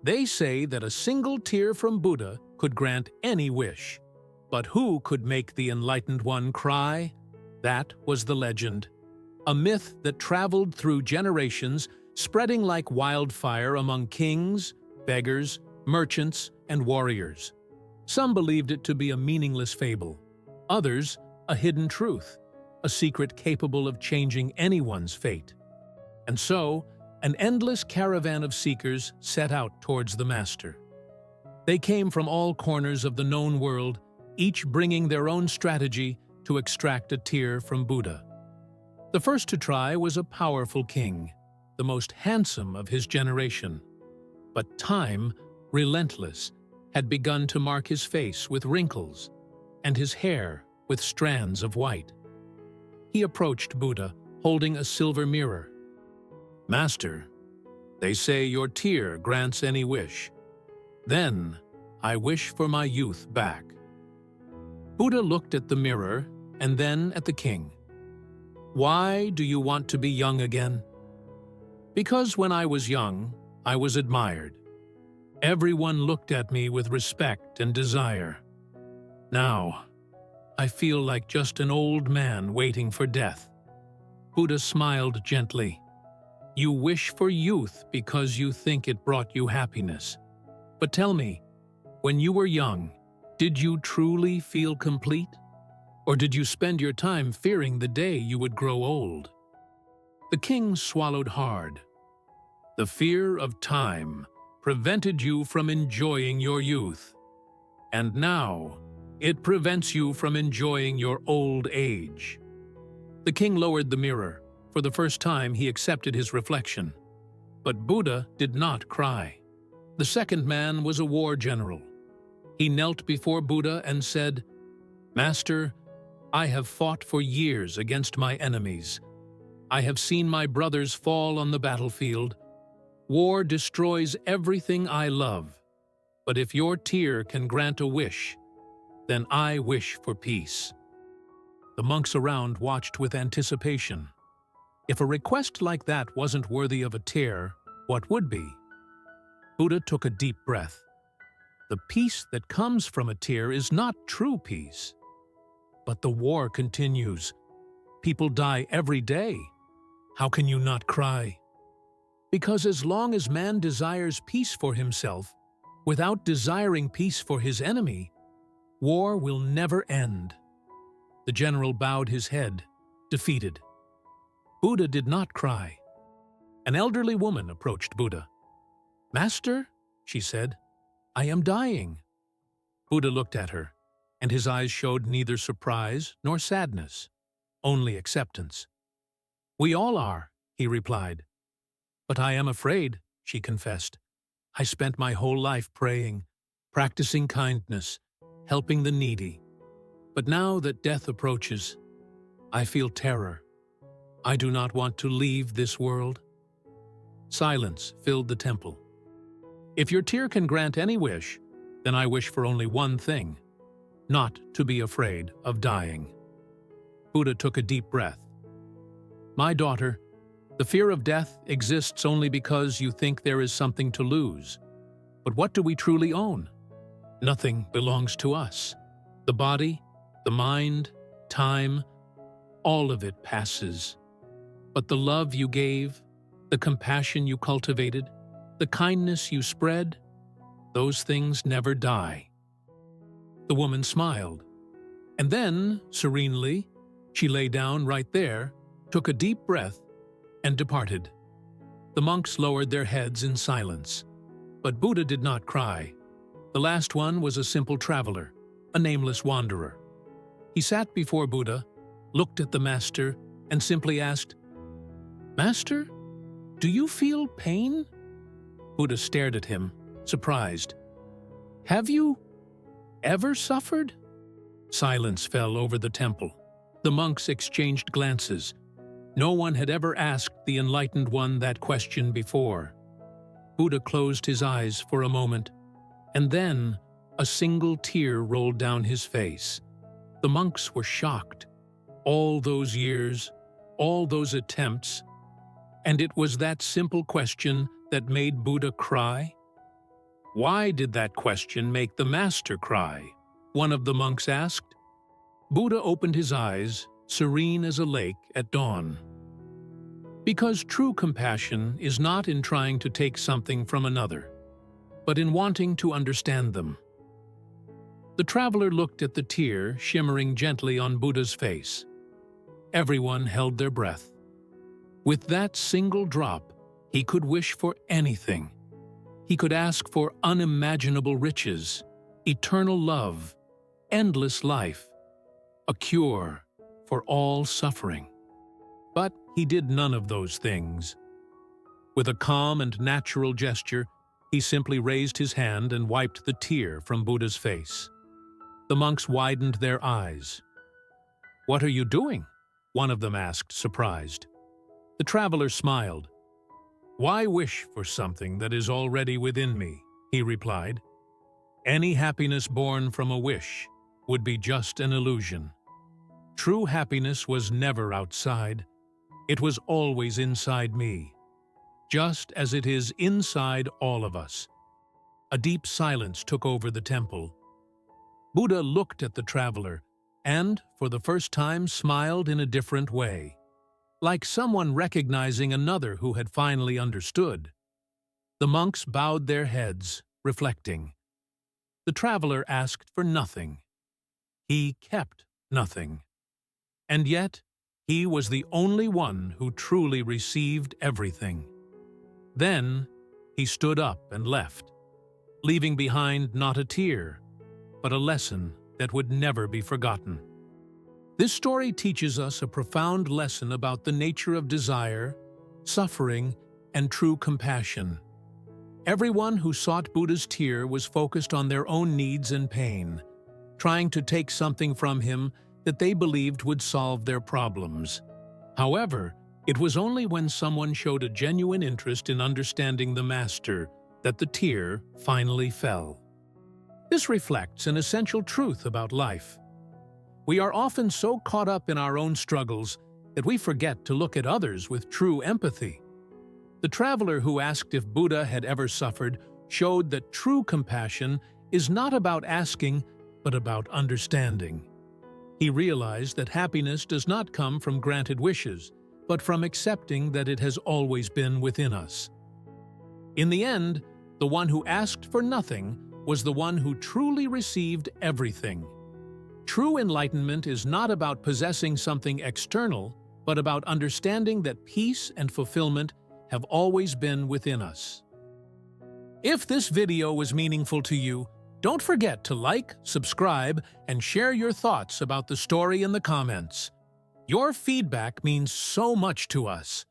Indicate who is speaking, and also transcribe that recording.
Speaker 1: They say that a single tear from Buddha could grant any wish. But who could make the Enlightened One cry? That was the legend. A myth that traveled through generations, spreading like wildfire among kings, beggars, merchants, and warriors. Some believed it to be a meaningless fable. Others, a hidden truth, a secret capable of changing anyone's fate. And so, an endless caravan of seekers set out towards the Master. They came from all corners of the known world, each bringing their own strategy to extract a tear from Buddha. The first to try was a powerful king, the most handsome of his generation. But time, relentless, had begun to mark his face with wrinkles and his hair with strands of white. He approached Buddha, holding a silver mirror. "Master, they say your tear grants any wish. Then, I wish for my youth back." Buddha looked at the mirror and then at the king. "Why do you want to be young again?" "Because when I was young, I was admired. Everyone looked at me with respect and desire. Now, I feel like just an old man waiting for death." Buddha smiled gently. "You wish for youth because you think it brought you happiness. But tell me, when you were young, did you truly feel complete? Or did you spend your time fearing the day you would grow old?" The king swallowed hard. "The fear of time prevented you from enjoying your youth. And now, it prevents you from enjoying your old age." The king lowered the mirror. For the first time, he accepted his reflection. But Buddha did not cry. The second man was a war general. He knelt before Buddha and said, "Master, I have fought for years against my enemies. I have seen my brothers fall on the battlefield. War destroys everything I love. But if your tear can grant a wish, then I wish for peace." The monks around watched with anticipation. If a request like that wasn't worthy of a tear, what would be? Buddha took a deep breath. The peace that comes from a tear is not true peace. But the war continues. People die every day. How can you not cry? Because as long as man desires peace for himself, without desiring peace for his enemy, war will never end. The general bowed his head, defeated. Buddha did not cry. An elderly woman approached Buddha. "Master," she said, "I am dying." Buddha looked at her, and his eyes showed neither surprise nor sadness, only acceptance. "We all are," he replied. "But I am afraid," she confessed. "I spent my whole life praying, practicing kindness, helping the needy. But now that death approaches, I feel terror. I do not want to leave this world." Silence filled the temple. "If your tear can grant any wish, then I wish for only one thing, not to be afraid of dying." Buddha took a deep breath. "My daughter, the fear of death exists only because you think there is something to lose. But what do we truly own? Nothing belongs to us. The body, the mind, time, all of it passes. But the love you gave, the compassion you cultivated, the kindness you spread, those things never die." The woman smiled. And then, serenely, she lay down right there, took a deep breath, and departed. The monks lowered their heads in silence. But Buddha did not cry. The last one was a simple traveler, a nameless wanderer. He sat before Buddha, looked at the Master, and simply asked, "Master, do you feel pain?" Buddha stared at him, surprised. "Have you ever suffered?" Silence fell over the temple. The monks exchanged glances. No one had ever asked the Enlightened One that question before. Buddha closed his eyes for a moment, and then a single tear rolled down his face. The monks were shocked. All those years, all those attempts, and it was that simple question that made Buddha cry? Why did that question make the master cry? One of the monks asked. Buddha opened his eyes, serene as a lake at dawn. Because true compassion is not in trying to take something from another, but in wanting to understand them. The traveler looked at the tear shimmering gently on Buddha's face. Everyone held their breath. With that single drop, he could wish for anything. He could ask for unimaginable riches, eternal love, endless life, a cure for all suffering. But he did none of those things. With a calm and natural gesture, he simply raised his hand and wiped the tear from Buddha's face. The monks widened their eyes. "What are you doing?" one of them asked, surprised. The traveler smiled. "Why wish for something that is already within me?" he replied. "Any happiness born from a wish would be just an illusion. True happiness was never outside. It was always inside me, just as it is inside all of us." A deep silence took over the temple. Buddha looked at the traveler and, for the first time, smiled in a different way, like someone recognizing another who had finally understood. The monks bowed their heads, reflecting. The traveler asked for nothing. He kept nothing. And yet, he was the only one who truly received everything. Then, he stood up and left, leaving behind not a tear, but a lesson that would never be forgotten. This story teaches us a profound lesson about the nature of desire, suffering, and true compassion. Everyone who sought Buddha's tear was focused on their own needs and pain, trying to take something from him that they believed would solve their problems. However, it was only when someone showed a genuine interest in understanding the master that the tear finally fell. This reflects an essential truth about life. We are often so caught up in our own struggles that we forget to look at others with true empathy. The traveler who asked if Buddha had ever suffered showed that true compassion is not about asking, but about understanding. He realized that happiness does not come from granted wishes, but from accepting that it has always been within us. In the end, the one who asked for nothing was the one who truly received everything. True enlightenment is not about possessing something external, but about understanding that peace and fulfillment have always been within us. If this video was meaningful to you, don't forget to like, subscribe, and share your thoughts about the story in the comments. Your feedback means so much to us.